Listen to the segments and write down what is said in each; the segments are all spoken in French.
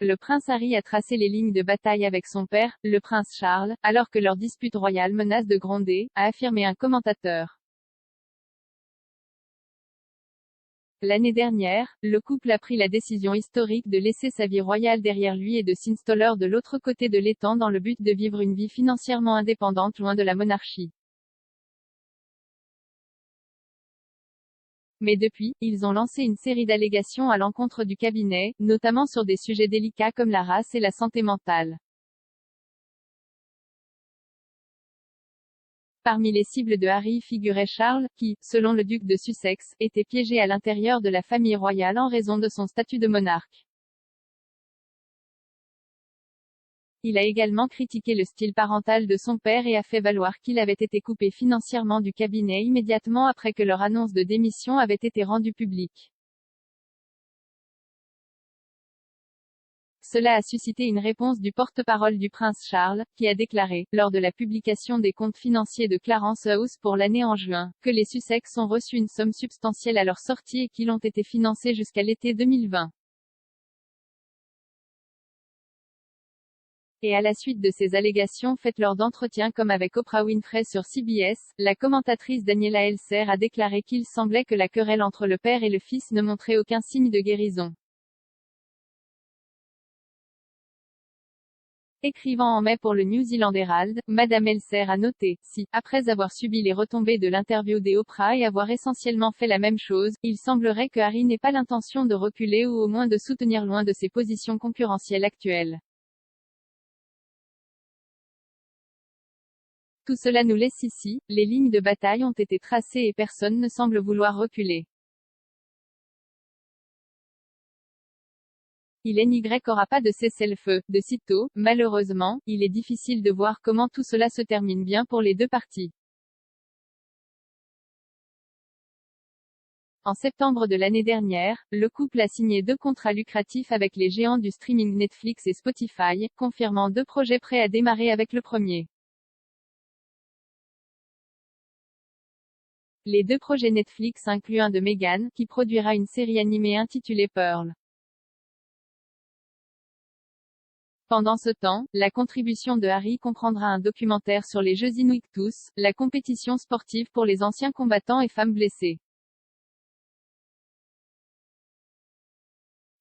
le prince Harry a tracé les lignes de bataille avec son père, le prince Charles, alors que leur dispute royale menace de gronder, a affirmé un commentateur. L'année dernière, le couple a pris la décision historique de laisser sa vie royale derrière lui et de s'installer de l'autre côté de l'étang dans le but de vivre une vie financièrement indépendante loin de la monarchie. Mais depuis, ils ont lancé une série d'allégations à l'encontre du cabinet, notamment sur des sujets délicats comme la race et la santé mentale. Parmi les cibles de Harry figurait Charles, qui, selon le duc de Sussex, était piégé à l'intérieur de la famille royale en raison de son statut de monarque. Il a également critiqué le style parental de son père et a fait valoir qu'il avait été coupé financièrement du cabinet immédiatement après que leur annonce de démission avait été rendue publique. Cela a suscité une réponse du porte-parole du prince Charles, qui a déclaré, lors de la publication des comptes financiers de Clarence House pour l'année en juin, que les Sussex ont reçu une somme substantielle à leur sortie et qu'ils ont été financés jusqu'à l'été 2020. Et à la suite de ces allégations faites lors d'entretiens comme avec Oprah Winfrey sur CBS, la commentatrice Daniela Elser a déclaré qu'il semblait que la querelle entre le père et le fils ne montrait aucun signe de guérison. Écrivant en mai pour le New Zealand Herald, Madame Elser a noté, si, après avoir subi les retombées de l'interview des Oprah et avoir essentiellement fait la même chose, il semblerait que Harry n'ait pas l'intention de reculer ou au moins de soutenir loin de ses positions concurrentielles actuelles. Tout cela nous laisse ici, les lignes de bataille ont été tracées et personne ne semble vouloir reculer. Il n'y aura pas de cessez-le-feu, de sitôt, malheureusement, il est difficile de voir comment tout cela se termine bien pour les deux parties. En septembre de l'année dernière, le couple a signé 2 contrats lucratifs avec les géants du streaming Netflix et Spotify, confirmant 2 projets prêts à démarrer avec le premier. Les 2 projets Netflix incluent un de Meghan, qui produira une série animée intitulée Pearl. Pendant ce temps, la contribution de Harry comprendra un documentaire sur les Jeux Invictus, la compétition sportive pour les anciens combattants et femmes blessées.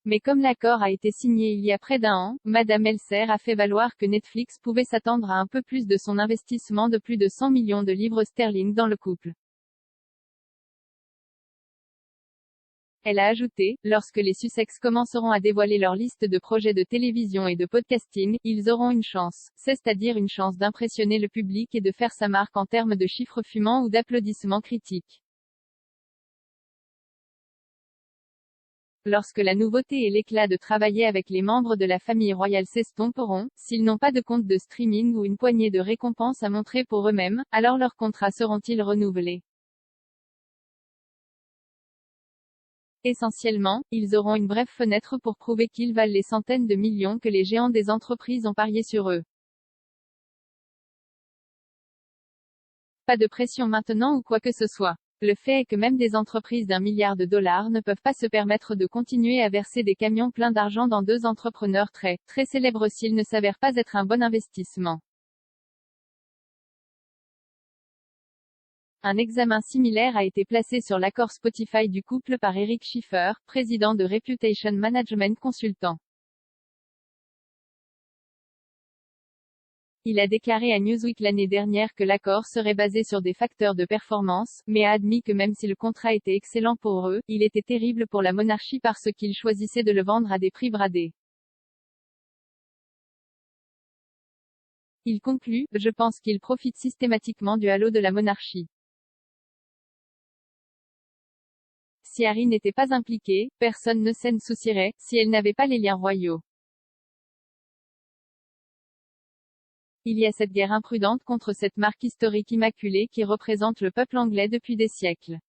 Mais comme l'accord a été signé il y a près d'un an, Madame Elser a fait valoir que Netflix pouvait s'attendre à un peu plus de son investissement de plus de 100 millions de livres sterling dans le couple. Elle a ajouté, lorsque les Sussex commenceront à dévoiler leur liste de projets de télévision et de podcasting, ils auront une chance, c'est-à-dire une chance d'impressionner le public et de faire sa marque en termes de chiffres fumants ou d'applaudissements critiques. Lorsque la nouveauté et l'éclat de travailler avec les membres de la famille royale s'estomperont, s'ils n'ont pas de compte de streaming ou une poignée de récompenses à montrer pour eux-mêmes, alors leurs contrats seront-ils renouvelés? Essentiellement, ils auront une brève fenêtre pour prouver qu'ils valent les centaines de millions que les géants des entreprises ont parié sur eux. Pas de pression maintenant ou quoi que ce soit. Le fait est que même des entreprises d'1 milliard de dollars ne peuvent pas se permettre de continuer à verser des camions pleins d'argent dans 2 entrepreneurs très célèbres s'ils ne s'avèrent pas être un bon investissement. Un examen similaire a été placé sur l'accord Spotify du couple par Eric Schiffer, président de Reputation Management Consultant. Il a déclaré à Newsweek l'année dernière que l'accord serait basé sur des facteurs de performance, mais a admis que même si le contrat était excellent pour eux, il était terrible pour la monarchie parce qu'ils choisissaient de le vendre à des prix bradés. Il conclut, je pense qu'ils profitent systématiquement du halo de la monarchie. Si Harry n'était pas impliqué, personne ne s'en soucierait, si elle n'avait pas les liens royaux. Il y a cette guerre imprudente contre cette marque historique immaculée qui représente le peuple anglais depuis des siècles.